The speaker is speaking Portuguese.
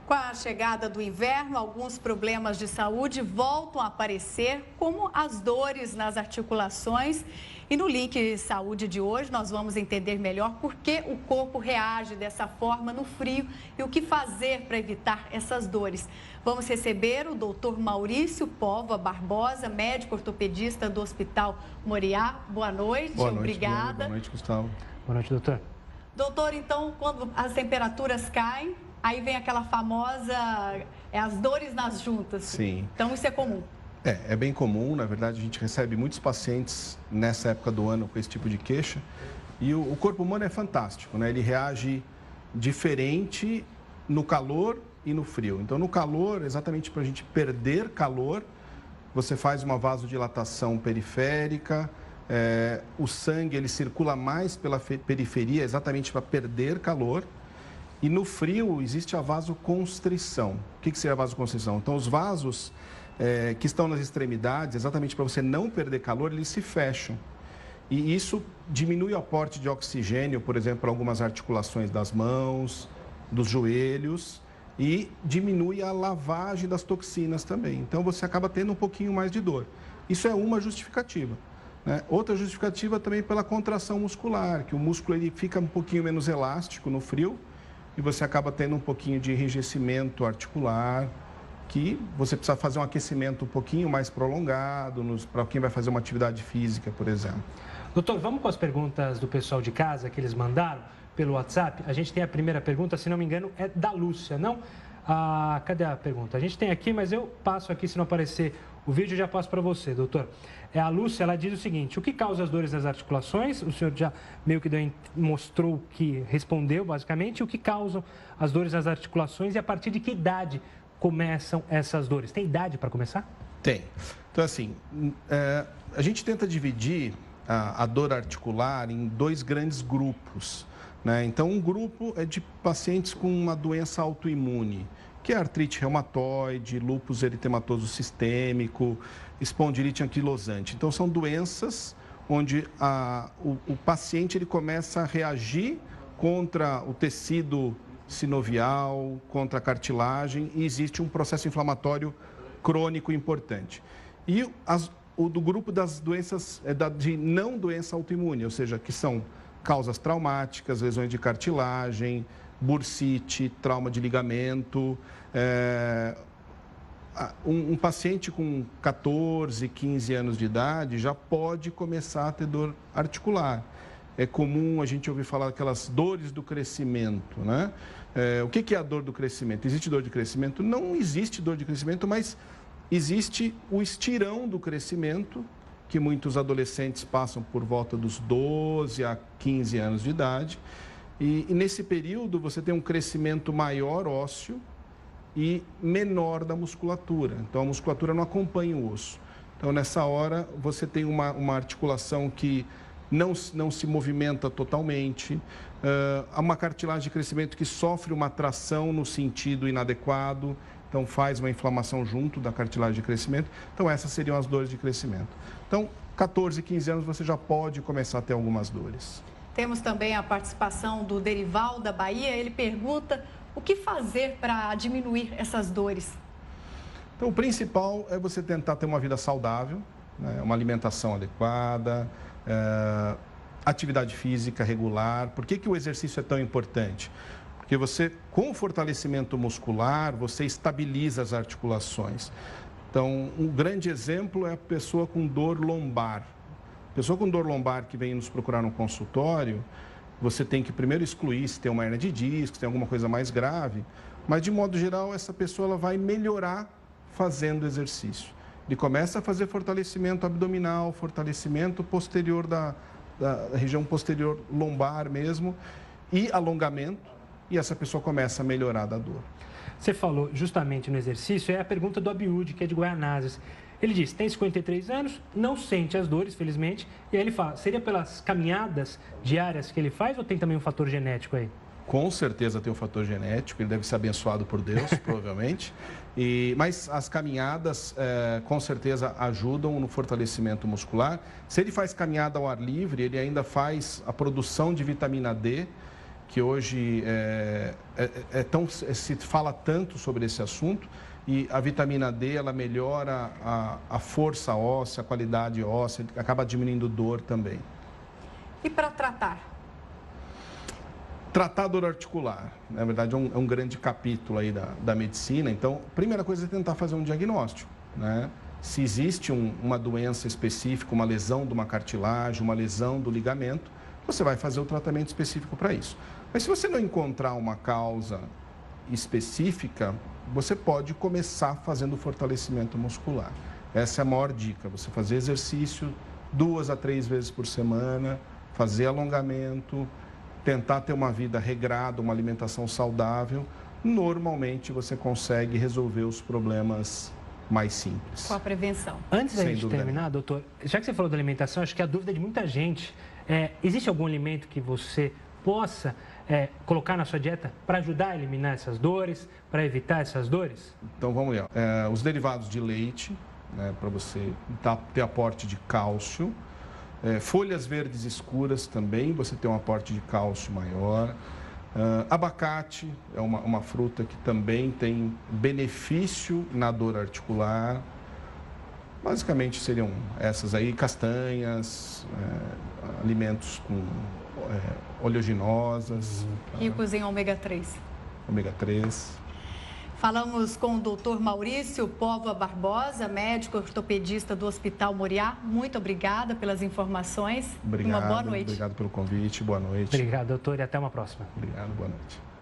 Com a chegada do inverno, alguns problemas de saúde voltam a aparecer, como as dores nas articulações. E no Link Saúde de hoje, nós vamos entender melhor por que o corpo reage dessa forma no frio e o que fazer para evitar essas dores. Vamos receber o doutor Maurício Póvoa Barbosa, médico ortopedista do Hospital Moriá. Boa noite, obrigada. Boa noite, Gustavo. Boa noite, doutor. Doutor, então, quando as temperaturas caem, aí vem aquela famosa, as dores nas juntas. Sim. Então, isso é comum. É bem comum. Na verdade, a gente recebe muitos pacientes nessa época do ano com esse tipo de queixa. E o corpo humano é fantástico, né? Ele reage diferente no calor e no frio. Então, no calor, exatamente para a gente perder calor, você faz uma vasodilatação periférica, o sangue ele circula mais pela periferia, exatamente para perder calor. E no frio existe a vasoconstrição. O que seria a vasoconstrição? Então, os vasos que estão nas extremidades, exatamente para você não perder calor, eles se fecham. E isso diminui o aporte de oxigênio, por exemplo, para algumas articulações das mãos, dos joelhos, e diminui a lavagem das toxinas também. Então, você acaba tendo um pouquinho mais de dor. Isso é uma justificativa, né? Outra justificativa também pela contração muscular, que o músculo ele fica um pouquinho menos elástico no frio, e você acaba tendo um pouquinho de enrijecimento articular, que você precisa fazer um aquecimento um pouquinho mais prolongado, para quem vai fazer uma atividade física, por exemplo. Doutor, vamos com as perguntas do pessoal de casa que eles mandaram pelo WhatsApp. A gente tem a primeira pergunta, se não me engano, é da Lúcia, não? Cadê a pergunta? A gente tem aqui, mas eu passo aqui, se não aparecer o vídeo, eu já passo para você, doutor. A Lúcia, ela diz o seguinte: o que causa as dores nas articulações? O senhor já meio que mostrou que respondeu, basicamente. O que causam as dores nas articulações e a partir de que idade começam essas dores? Tem idade para começar? Tem. Então, assim, a gente tenta dividir a dor articular em dois grandes grupos, né? Então, um grupo é de pacientes com uma doença autoimune, que é artrite reumatoide, lúpus eritematoso sistêmico, espondilite anquilosante. Então, são doenças onde o paciente ele começa a reagir contra o tecido sinovial, contra a cartilagem, e existe um processo inflamatório crônico importante. E o do grupo das doenças, de não doença autoimune, ou seja, que são causas traumáticas, lesões de cartilagem, bursite, trauma de ligamento. Um paciente com 14, 15 anos de idade já pode começar a ter dor articular. É comum a gente ouvir falar daquelas dores do crescimento, né? O que é a dor do crescimento? Existe dor de crescimento? Não existe dor de crescimento, mas existe o estirão do crescimento, que muitos adolescentes passam por volta dos 12 a 15 anos de idade. E nesse período você tem um crescimento maior ósseo e menor da musculatura. Então, a musculatura não acompanha o osso. Então, nessa hora, você tem uma articulação que não se movimenta totalmente, há uma cartilagem de crescimento que sofre uma tração no sentido inadequado, então faz uma inflamação junto da cartilagem de crescimento. Então, essas seriam as dores de crescimento. Então, 14, 15 anos você já pode começar a ter algumas dores. Temos também a participação do Derival da Bahia. Ele pergunta: o que fazer para diminuir essas dores? Então, o principal é você tentar ter uma vida saudável, né? Uma alimentação adequada, atividade física regular. Por que o exercício é tão importante? Porque você, com o fortalecimento muscular, você estabiliza as articulações. Então, um grande exemplo é a pessoa com dor lombar. A pessoa com dor lombar que vem nos procurar no consultório, você tem que primeiro excluir se tem uma hernia de disco, se tem alguma coisa mais grave, mas de modo geral essa pessoa ela vai melhorar fazendo exercício. Ele começa a fazer fortalecimento abdominal, fortalecimento posterior da região posterior lombar mesmo, e alongamento, e essa pessoa começa a melhorar da dor. Você falou justamente no exercício, é a pergunta do Abiúde, que é de Guaianazes. Ele diz, tem 53 anos, não sente as dores, felizmente, e aí ele fala, seria pelas caminhadas diárias que ele faz ou tem também um fator genético aí? Com certeza tem um fator genético, ele deve ser abençoado por Deus, provavelmente. Mas as caminhadas, com certeza, ajudam no fortalecimento muscular. Se ele faz caminhada ao ar livre, ele ainda faz a produção de vitamina D. que hoje se fala tanto sobre esse assunto, e a vitamina D, ela melhora a força óssea, a qualidade óssea, acaba diminuindo dor também. E para tratar? Tratar a dor articular, na verdade, é um grande capítulo aí da medicina. Então, a primeira coisa é tentar fazer um diagnóstico, né? Se existe uma doença específica, uma lesão de uma cartilagem, uma lesão do ligamento, você vai fazer o tratamento específico para isso. Mas se você não encontrar uma causa específica, você pode começar fazendo fortalecimento muscular. Essa é a maior dica, você fazer exercício 2 a 3 vezes por semana, fazer alongamento, tentar ter uma vida regrada, uma alimentação saudável. Normalmente você consegue resolver os problemas mais simples. Com a prevenção. Antes da gente terminar, doutor, já que você falou da alimentação, acho que a dúvida de muita gente existe algum alimento que você possa colocar na sua dieta para ajudar a eliminar essas dores, para evitar essas dores? Então vamos lá. Os derivados de leite, né, para você ter aporte de cálcio. Folhas verdes escuras também, você tem um aporte de cálcio maior. Abacate é uma fruta que também tem benefício na dor articular. Basicamente seriam essas aí, castanhas, alimentos com oleaginosas. Ricos em ômega 3. Ômega 3. Falamos com o doutor Maurício Póvoa Barbosa, médico ortopedista do Hospital Moriá. Muito obrigada pelas informações. Obrigado, uma boa noite. Obrigado pelo convite, boa noite. Obrigado, doutor, e até uma próxima. Obrigado, boa noite.